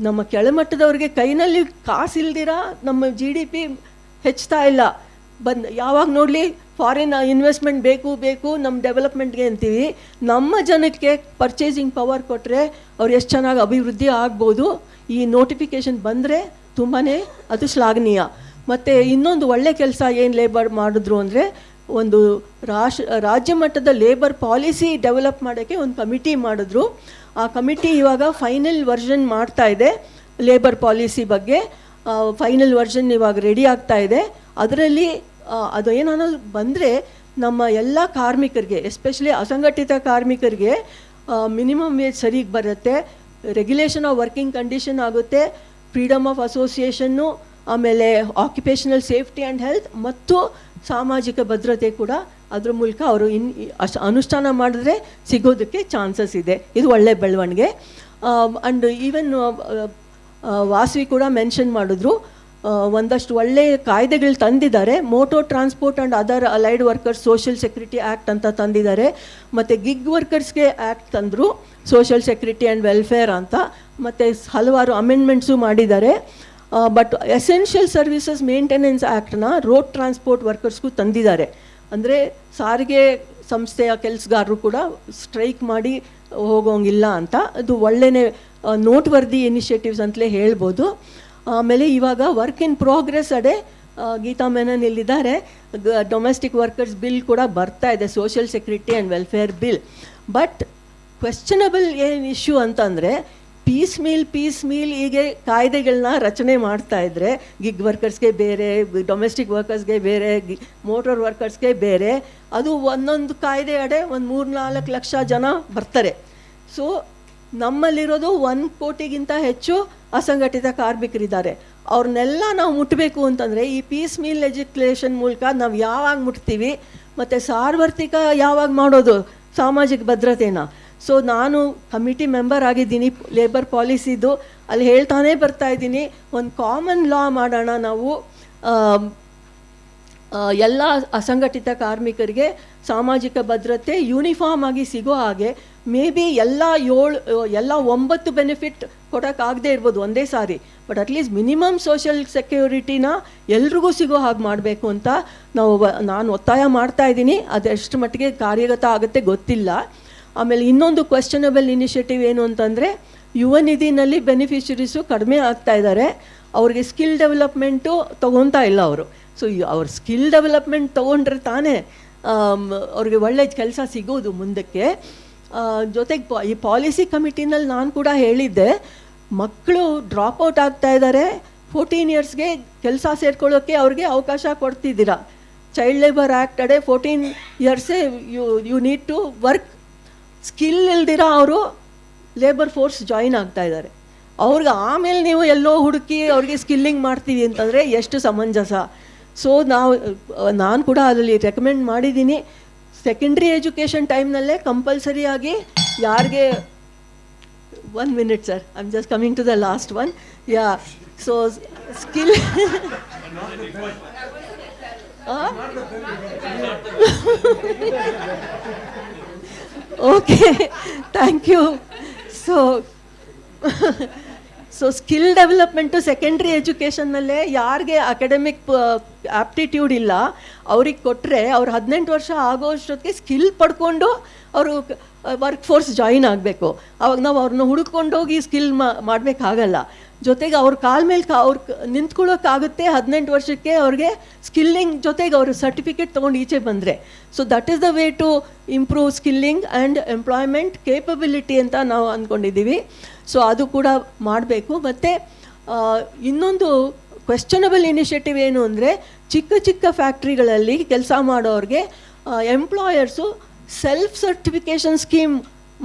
ನಮ್ಮ ಕೆಳಮಟ್ಟದವ್ರಿಗೆ ಕೈನಲ್ಲಿ ಕಾಸಿಲ್ದಿರ ನಮ್ಮ GDP ಹೆಚ್ಚುತ್ತಾ ಇಲ್ಲ. ಯಾವಾಗ ನೋಡಲಿ ಫಾರಿನ್ ಇನ್ವೆಸ್ಟ್ಮೆಂಟ್ ಬೇಕು ನಮ್ಮ ಡೆವಲಪ್ಮೆಂಟ್ಗೆ ಅಂತೀವಿ. ನಮ್ಮ ಜನಕ್ಕೆ ಪರ್ಚೇಸಿಂಗ್ ಪವರ್ ಕೊಟ್ಟರೆ ಅವ್ರು ಎಷ್ಟು ಚೆನ್ನಾಗಿ ಅಭಿವೃದ್ಧಿ ಆಗ್ಬೋದು. ಈ ನೋಟಿಫಿಕೇಷನ್ ಬಂದರೆ ತುಂಬಾ ಅದು ಶ್ಲಾಘನೀಯ. ಮತ್ತು ಇನ್ನೊಂದು ಒಳ್ಳೆ ಕೆಲಸ ಏನು ಲೇಬರ್ ಮಾಡಿದ್ರು ಅಂದರೆ, ಒಂದು ರಾಜ್ಯ ಮಟ್ಟದ ಲೇಬರ್ ಪಾಲಿಸಿ ಡೆವಲಪ್ ಮಾಡೋಕ್ಕೆ ಒಂದು ಕಮಿಟಿ ಮಾಡಿದ್ರು. ಆ ಕಮಿಟಿ ಇವಾಗ ಫೈನಲ್ ವರ್ಷನ್ ಮಾಡ್ತಾ ಇದೆ. ಲೇಬರ್ ಪಾಲಿಸಿ ಬಗ್ಗೆ ಫೈನಲ್ ವರ್ಷನ್ ಇವಾಗ ರೆಡಿ ಆಗ್ತಾ ಇದೆ. ಅದರಲ್ಲಿ ಅದು ಏನನ್ನೋದು ಬಂದರೆ ನಮ್ಮ ಎಲ್ಲ ಕಾರ್ಮಿಕರಿಗೆ, ಎಸ್ಪೆಷಲಿ ಅಸಂಘಟಿತ ಕಾರ್ಮಿಕರಿಗೆ ಮಿನಿಮಮ್ ವೇಜ್ ಸರಿಗೆ ಬರುತ್ತೆ, ರೆಗ್ಯುಲೇಷನ್ ಆಫ್ ವರ್ಕಿಂಗ್ ಕಂಡೀಷನ್ ಆಗುತ್ತೆ, ಫ್ರೀಡಮ್ ಆಫ್ ಅಸೋಸಿಯೇಷನ್ನು, ಆಮೇಲೆ ಆಕ್ಯುಪೇಷನಲ್ ಸೇಫ್ಟಿ ಆ್ಯಂಡ್ ಹೆಲ್ತ್ ಮತ್ತು ಸಾಮಾಜಿಕ ಭದ್ರತೆ ಕೂಡ ಅದ್ರ ಮೂಲಕ ಅವರು ಅನುಷ್ಠಾನ ಮಾಡಿದ್ರೆ ಸಿಗೋದಕ್ಕೆ ಚಾನ್ಸಸ್ ಇದೆ. ಇದು ಒಳ್ಳೆ ಬೆಳವಣಿಗೆ. ಆ್ಯಂಡ್ ಈವನ್ ವಾಸವಿ ಕೂಡ ಮೆನ್ಷನ್ ಮಾಡಿದ್ರು, ಒಂದಷ್ಟು ಒಳ್ಳೆಯ ಕಾಯ್ದೆಗಳು ತಂದಿದ್ದಾರೆ. Motor transport and other allied workers social security act ಅಂತ ತಂದಿದ್ದಾರೆ. ಮತ್ತು ಗಿಗ್ ವರ್ಕರ್ಸ್ಗೆ ಆ್ಯಕ್ಟ್ ತಂದರು, ಸೋಷಿಯಲ್ ಸೆಕ್ಯೂರಿಟಿ ಆ್ಯಂಡ್ ವೆಲ್ಫೇರ್ ಅಂತ. ಮತ್ತು ಹಲವಾರು ಅಮೆಂಡ್ಮೆಂಟ್ಸು ಮಾಡಿದ್ದಾರೆ. ಬಟ್ ಎಸೆನ್ಷಿಯಲ್ ಸರ್ವಿಸಸ್ ಮೇಂಟೆನೆನ್ಸ್ ಆ್ಯಕ್ಟ್ನ ರೋಡ್ ಟ್ರಾನ್ಸ್ಪೋರ್ಟ್ ವರ್ಕರ್ಸ್ಗೂ ತಂದಿದ್ದಾರೆ. ಅಂದರೆ ಸಾರಿಗೆ ಸಂಸ್ಥೆಯ ಕೆಲಸಗಾರರು ಕೂಡ ಸ್ಟ್ರೈಕ್ ಮಾಡಿ ಹೋಗೋಂಗಿಲ್ಲ ಅಂತ. ಅದು ಒಳ್ಳೆಯೇ ನೋಟ್ವರ್ದಿ ಇನಿಷಿಯೇಟಿವ್ಸ್ ಅಂತಲೇ ಹೇಳ್ಬೋದು. ಆಮೇಲೆ ಇವಾಗ ವರ್ಕ್ ಇನ್ ಪ್ರೋಗ್ರೆಸ್ ಅಡೆ ಗೀತಾ ಮೆನನ್ ಇಲ್ಲಿದ್ದಾರೆ. ಡೊಮೆಸ್ಟಿಕ್ ವರ್ಕರ್ಸ್ ಬಿಲ್ ಕೂಡ ಬರ್ತಾ ಇದೆ, social security and welfare bill. But questionable ಏನು ಇಶ್ಯೂ ಅಂತಂದರೆ, ಪೀಸ್ ಮೀಲ್ ಹೀಗೆ ಕಾಯ್ದೆಗಳನ್ನ ರಚನೆ ಮಾಡ್ತಾ ಇದ್ದರೆ ಗಿಗ್ ವರ್ಕರ್ಸ್ಗೆ ಬೇರೆ, ಡೊಮೆಸ್ಟಿಕ್ ವರ್ಕರ್ಸ್ಗೆ ಬೇರೆ, ಮೋಟರ್ ವರ್ಕರ್ಸ್ಗೆ ಬೇರೆ, ಅದು ಒಂದೊಂದು ಕಾಯ್ದೆ ಅಡೆ ಒಂದು 3-4 ಲಕ್ಷ ಜನ ಬರ್ತಾರೆ. ಸೊ ನಮ್ಮಲ್ಲಿರೋದು 1 ಕೋಟಿಗಿಂತ ಹೆಚ್ಚು ಅಸಂಘಟಿತ ಕಾರ್ಮಿಕರಿದ್ದಾರೆ. ಅವ್ರನ್ನೆಲ್ಲ ನಾವು ಮುಟ್ಟಬೇಕು ಅಂತಂದರೆ ಈ ಪೀಸ್ ಮೀಲ್ ಲೆಜಿಸ್ಲೇಷನ್ ಮೂಲಕ ನಾವು ಯಾವಾಗ ಮುಟ್ತೀವಿ, ಮತ್ತು ಸಾರ್ವತ್ರಿಕ ಯಾವಾಗ ಮಾಡೋದು ಸಾಮಾಜಿಕ ಭದ್ರತೆನ. ಸೊ ನಾನು ಕಮಿಟಿ ಮೆಂಬರ್ ಆಗಿದ್ದೀನಿ ಲೇಬರ್ ಪಾಲಿಸಿದು, ಅಲ್ಲಿ ಹೇಳ್ತಾನೆ ಬರ್ತಾ ಇದ್ದೀನಿ, ಒಂದು ಕಾಮನ್ ಲಾ ಮಾಡೋಣ ನಾವು. ಎಲ್ಲ ಅಸಂಘಟಿತ ಕಾರ್ಮಿಕರಿಗೆ ಸಾಮಾಜಿಕ ಭದ್ರತೆ ಯೂನಿಫಾರ್ಮ್ ಆಗಿ ಸಿಗೋ ಹಾಗೆ, ಮೇ ಬಿ ಎಲ್ಲ 9 ಬೆನಿಫಿಟ್ ಕೊಡೋಕ್ಕಾಗದೇ ಇರ್ಬೋದು ಒಂದೇ ಸಾರಿ, ಬಟ್ ಅಟ್ಲೀಸ್ಟ್ ಮಿನಿಮಮ್ ಸೋಷಿಯಲ್ ಸೆಕ್ಯೂರಿಟಿನ ಎಲ್ರಿಗೂ ಸಿಗೋ ಹಾಗೆ ಮಾಡಬೇಕು ಅಂತ ನಾನು ಒತ್ತಾಯ ಮಾಡ್ತಾ ಇದ್ದೀನಿ. ಅದೆಷ್ಟು ಮಟ್ಟಿಗೆ ಕಾರ್ಯಗತ ಆಗುತ್ತೆ ಗೊತ್ತಿಲ್ಲ. ಆಮೇಲೆ ಇನ್ನೊಂದು ಕ್ವೆಶ್ಚನಬಲ್ ಇನಿಷಿಯೇಟಿವ್ ಏನು ಅಂತಂದರೆ, ಯುವ ನಿಧಿನಲ್ಲಿ ಬೆನಿಫಿಷರೀಸು ಕಡಿಮೆ ಆಗ್ತಾ ಇದ್ದಾರೆ. ಅವ್ರಿಗೆ ಸ್ಕಿಲ್ ಡೆವಲಪ್ಮೆಂಟು ತೊಗೊತಾ ಇಲ್ಲ ಅವರು. ಸೊ ಅವ್ರ ಸ್ಕಿಲ್ ಡೆವಲಪ್ಮೆಂಟ್ ತೊಗೊಂಡ್ರೆ ತಾನೇ ಅವ್ರಿಗೆ ಒಳ್ಳೆ ಕೆಲಸ ಸಿಗೋದು ಮುಂದಕ್ಕೆ. ಜೊತೆಗೆ ಈ ಪಾಲಿಸಿ ಕಮಿಟಿನಲ್ಲಿ ನಾನು ಕೂಡ ಹೇಳಿದ್ದೆ, ಮಕ್ಕಳು ಡ್ರಾಪ್ಔಟ್ ಆಗ್ತಾ ಇದ್ದಾರೆ, 14 ಇಯರ್ಸ್ಗೆ ಕೆಲಸ ಸೇರ್ಕೊಳ್ಳೋಕ್ಕೆ ಅವ್ರಿಗೆ ಅವಕಾಶ ಕೊಡ್ತಿದ್ದೀರಾ. ಚೈಲ್ಡ್ ಲೇಬರ್ ಆ್ಯಕ್ಟ್ ಅಡೆ 14 ಇಯರ್ಸೇ you need to work. Skill ಇಲ್ದಿರ ಅವರು ಲೇಬರ್ ಫೋರ್ಸ್ ಜಾಯಿನ್ ಆಗ್ತಾ ಇದ್ದಾರೆ. ಅವ್ರಿಗೆ ಆಮೇಲೆ ನೀವು ಎಲ್ಲೋ ಹುಡುಕಿ ಅವ್ರಿಗೆ ಸ್ಕಿಲ್ಲಿಂಗ್ ಮಾಡ್ತೀವಿ ಅಂತಂದರೆ ಎಷ್ಟು ಸಮಂಜಸ. ಸೊ ನಾನು ಕೂಡ ಅದರಲ್ಲಿ ರೆಕಮೆಂಡ್ ಮಾಡಿದ್ದೀನಿ, ಸೆಕೆಂಡ್ರಿ ಎಜುಕೇಷನ್ ಟೈಮ್ನಲ್ಲೇ ಕಂಪಲ್ಸರಿಯಾಗಿ ಯಾರಿಗೆ 1 minute sir, I am just coming to the last one. Yeah, so skill okay, thank you. So skill development secondary ಎಜುಕೇಷನ್ನಲ್ಲೇ ಯಾರಿಗೆ ಅಕಾಡೆಮಿಕ್ ಆಪ್ಟಿಟ್ಯೂಡ್ ಇಲ್ಲ ಅವ್ರಿಗೆ ಕೊಟ್ಟರೆ ಅವ್ರು 18 ವರ್ಷ ಆಗೋಷ್ಟೊತ್ತಿಗೆ ಸ್ಕಿಲ್ ಪಡ್ಕೊಂಡು ಅವರು ವರ್ಕ್ ಫೋರ್ಸ್ ಜಾಯಿನ್ ಆಗಬೇಕು. ಅವಾಗ ನಾವು ಅವ್ರನ್ನ ಹುಡುಕೊಂಡೋಗಿ ಸ್ಕಿಲ್ ಮಾಡಬೇಕಾಗಲ್ಲ. ಜೊತೆಗೆ ಅವ್ರ ಕಾಲ ಮೇಲೆ ಅವ್ರು ನಿಂತ್ಕೊಳ್ಳೋಕ್ಕಾಗುತ್ತೆ 18 ವರ್ಷಕ್ಕೆ ಅವ್ರಿಗೆ ಸ್ಕಿಲ್ಲಿಂಗ್ ಜೊತೆಗೆ ಅವರು ಸರ್ಟಿಫಿಕೇಟ್ ತೊಗೊಂಡು ಈಚೆ ಬಂದರೆ. So that is the way to improve skilling and employment capability ಅಂತ ನಾವು ಅಂದ್ಕೊಂಡಿದ್ದೀವಿ. ಸೊ ಅದು ಕೂಡ ಮಾಡಬೇಕು. ಮತ್ತು ಇನ್ನೊಂದು ಕ್ವೆಶ್ಚನಬಲ್ ಇನಿಷಿಯೇಟಿವ್ ಏನು ಅಂದರೆ, ಚಿಕ್ಕ ಚಿಕ್ಕ ಫ್ಯಾಕ್ಟ್ರಿಗಳಲ್ಲಿ ಕೆಲಸ ಮಾಡೋರಿಗೆ ಎಂಪ್ಲಾಯರ್ಸು ಸೆಲ್ಫ್ ಸರ್ಟಿಫಿಕೇಷನ್ ಸ್ಕೀಮ್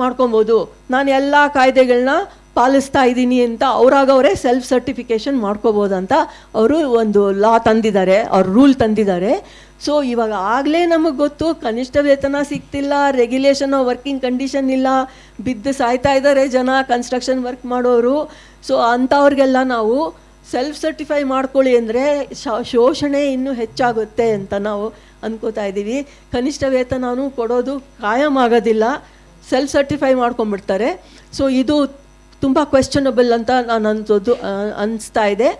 ಮಾಡ್ಕೊಬೋದು. ನಾನು ಎಲ್ಲ ಕಾಯ್ದೆಗಳನ್ನ ಪಾಲಿಸ್ತಾ ಇದ್ದೀನಿ ಅಂತ ಅವರೇ ಸೆಲ್ಫ್ ಸರ್ಟಿಫಿಕೇಷನ್ ಮಾಡ್ಕೋಬೋದಂತ ಅವರು ಒಂದು ಲಾ ತಂದಿದ್ದಾರೆ, ಅವ್ರು ರೂಲ್ ತಂದಿದ್ದಾರೆ. ಸೊ ಇವಾಗ ಆಗಲೇ ನಮಗೆ ಗೊತ್ತು, ಕನಿಷ್ಠ ವೇತನ ಸಿಗ್ತಿಲ್ಲ, ರೆಗ್ಯುಲೇಷನ್ ವರ್ಕಿಂಗ್ ಕಂಡೀಷನ್ ಇಲ್ಲ, ಬಿದ್ದು ಸಾಯ್ತಾ ಇದ್ದಾರೆ ಜನ ಕನ್ಸ್ಟ್ರಕ್ಷನ್ ವರ್ಕ್ ಮಾಡೋರು. ಸೊ ಅಂಥವ್ರಿಗೆಲ್ಲ ನಾವು ಸೆಲ್ಫ್ ಸರ್ಟಿಫೈ ಮಾಡ್ಕೊಳ್ಳಿ ಅಂದರೆ ಶೋಷಣೆ ಇನ್ನೂ ಹೆಚ್ಚಾಗುತ್ತೆ ಅಂತ ನಾವು ಅನ್ಕೋತಾ ಇದ್ದೀವಿ. ಕನಿಷ್ಠ ವೇತನನೂ ಕೊಡೋದು ಕಾಯಂ ಆಗೋದಿಲ್ಲ, ಸೆಲ್ಫ್ ಸರ್ಟಿಫೈ ಮಾಡ್ಕೊಂಡ್ಬಿಡ್ತಾರೆ. ಸೊ ಇದು ತುಂಬ ಕ್ವೆಶ್ಚನಬಲ್ ಅಂತ ನಾನು ಅನಿಸ್ತಾ ಇದೆ.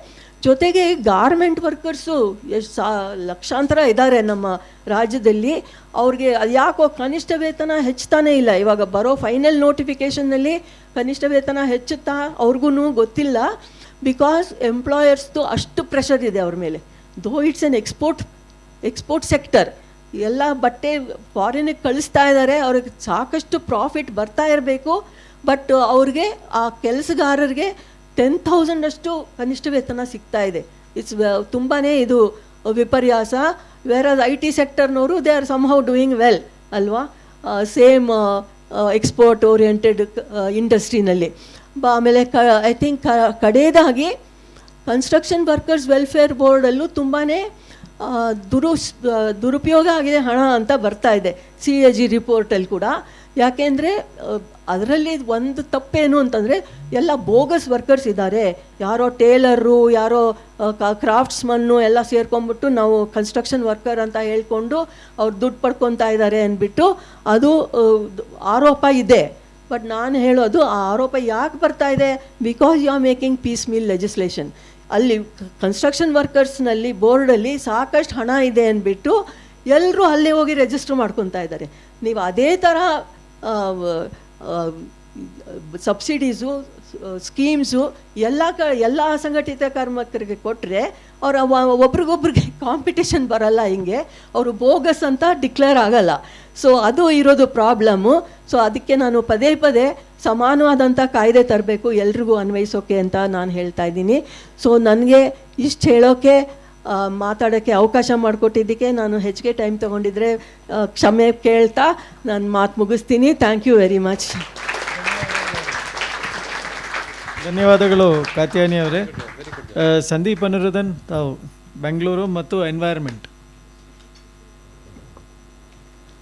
ಜೊತೆಗೆ ಗಾರ್ಮೆಂಟ್ ವರ್ಕರ್ಸು ಎಷ್ಟು ಲಕ್ಷಾಂತರ ಇದ್ದಾರೆ ನಮ್ಮ ರಾಜ್ಯದಲ್ಲಿ. ಅವ್ರಿಗೆ ಯಾಕೋ ಕನಿಷ್ಠ ವೇತನ ಹೆಚ್ಚುತ್ತಾನೇ ಇಲ್ಲ. ಇವಾಗ ಬರೋ ಫೈನಲ್ ನೋಟಿಫಿಕೇಷನ್ನಲ್ಲಿ ಕನಿಷ್ಠ ವೇತನ ಹೆಚ್ಚುತ್ತಾ ಅವ್ರಿಗೂ ಗೊತ್ತಿಲ್ಲ. ಬಿಕಾಸ್ ಎಂಪ್ಲಾಯರ್ಸ್ದು ಅಷ್ಟು ಪ್ರೆಷರ್ ಇದೆ ಅವ್ರ ಮೇಲೆ. ದೋ ಇಟ್ಸ್ ಎನ್ ಎಕ್ಸ್ಪೋರ್ಟ್ ಸೆಕ್ಟರ್, ಎಲ್ಲ ಬಟ್ಟೆ ಫಾರಿನಿಗೆ ಕಳಿಸ್ತಾ ಇದ್ದಾರೆ, ಅವ್ರಿಗೆ ಸಾಕಷ್ಟು ಪ್ರಾಫಿಟ್ ಬರ್ತಾ ಇರಬೇಕು. ಬಟ್ ಅವ್ರಿಗೆ ಆ ಕೆಲಸಗಾರರಿಗೆ 10,000 ಅಷ್ಟು ಕನಿಷ್ಠ ವೇತನ ಸಿಗ್ತಾ ಇದೆ. ತುಂಬಾ ಇದು ವಿಪರ್ಯಾಸ. ವೇರಾಸ್ IT ಸೆಕ್ಟರ್ನವರು they are somehow doing well ಅಲ್ವಾ, ಸೇಮ್ ಎಕ್ಸ್ಪೋರ್ಟ್ ಓರಿಯೆಂಟೆಡ್ ಇಂಡಸ್ಟ್ರಿನಲ್ಲಿ. ಆಮೇಲೆ ಐ ಥಿಂಕ್ ಕಡೆಯದಾಗಿ ಕನ್ಸ್ಟ್ರಕ್ಷನ್ ವರ್ಕರ್ಸ್ ವೆಲ್ಫೇರ್ ಬೋರ್ಡಲ್ಲೂ ತುಂಬಾ ದುರುಪಯೋಗ ಆಗಿದೆ ಹಣ ಅಂತ ಬರ್ತಾ ಇದೆ CAG ರಿಪೋರ್ಟಲ್ಲಿ ಕೂಡ. ಯಾಕೆಂದರೆ ಅದರಲ್ಲಿ ಒಂದು ತಪ್ಪೇನು ಅಂತಂದರೆ ಎಲ್ಲ ಬೋಗಸ್ ವರ್ಕರ್ಸ್ ಇದ್ದಾರೆ. ಯಾರೋ ಟೇಲರು, ಯಾರೋ ಕ್ರಾಫ್ಟ್ಸ್ಮನ್ನು ಎಲ್ಲ ಸೇರ್ಕೊಂಡ್ಬಿಟ್ಟು ನಾವು ಕನ್ಸ್ಟ್ರಕ್ಷನ್ ವರ್ಕರ್ ಅಂತ ಹೇಳ್ಕೊಂಡು ಅವ್ರು ದುಡ್ಡು ಪಡ್ಕೊತಾ ಇದ್ದಾರೆ ಅಂದ್ಬಿಟ್ಟು ಅದು ಆರೋಪ ಇದೆ. ಬಟ್ ನಾನು ಹೇಳೋದು ಆ ಆರೋಪ ಯಾಕೆ ಬರ್ತಾ ಇದೆ, because you are making piecemeal legislation. ಅಲ್ಲಿ ಕನ್ಸ್ಟ್ರಕ್ಷನ್ ವರ್ಕರ್ಸ್ನಲ್ಲಿ ಬೋರ್ಡಲ್ಲಿ ಸಾಕಷ್ಟು ಹಣ ಇದೆ ಅಂದ್ಬಿಟ್ಟು ಎಲ್ಲರೂ ಅಲ್ಲೇ ಹೋಗಿ ರಿಜಿಸ್ಟರ್ ಮಾಡ್ಕೊತಾ ಇದ್ದಾರೆ. ನೀವು ಅದೇ ಥರ ಸಬ್ಸಿಡೀಸು ಸ್ಕೀಮ್ಸು ಎಲ್ಲ ಅಸಂಘಟಿತ ಕಾರ್ಮಿಕರಿಗೆ ಕೊಟ್ಟರೆ ಅವ್ರು ಒಬ್ರಿಗೊಬ್ರಿಗೆ ಕಾಂಪಿಟೇಷನ್ ಬರಲ್ಲ, ಹಿಂಗೆ ಅವರು ಬೋಗಸ್ ಅಂತ ಡಿಕ್ಲೇರ್ ಆಗಲ್ಲ. ಸೊ ಅದು ಇರೋದು ಪ್ರಾಬ್ಲಮ್ಮು. ಸೊ ಅದಕ್ಕೆ ನಾನು ಪದೇ ಸಮಾನವಾದಂಥ ಕಾಯ್ದೆ ತರಬೇಕು, ಎಲ್ರಿಗೂ ಅನ್ವಯಿಸೋಕೆ ಅಂತ ನಾನು ಹೇಳ್ತಾ ಇದ್ದೀನಿ. ಸೊ ನನಗೆ ಇಷ್ಟು ಹೇಳೋಕ್ಕೆ ಮಾತಾಡೋಕ್ಕೆ ಅವಕಾಶ ಮಾಡಿಕೊಟ್ಟಿದ್ದಕ್ಕೆ ನಾನು ಹೆಚ್ಚಿಗೆ ಟೈಮ್ ತೊಗೊಂಡಿದ್ರೆ ಕ್ಷಮೆ ಕೇಳ್ತಾ ನಾನು ಮಾತು ಮುಗಿಸ್ತೀನಿ. Thank you very much. ಧನ್ಯವಾದಗಳು ಕಾತ್ಯಾಯನಿ ಅವರೇ. ಸಂದೀಪ್ ಅನುರುದನ್, ತಾವು ಬೆಂಗಳೂರು ಮತ್ತು ಎನ್ವೈರ್ಮೆಂಟ್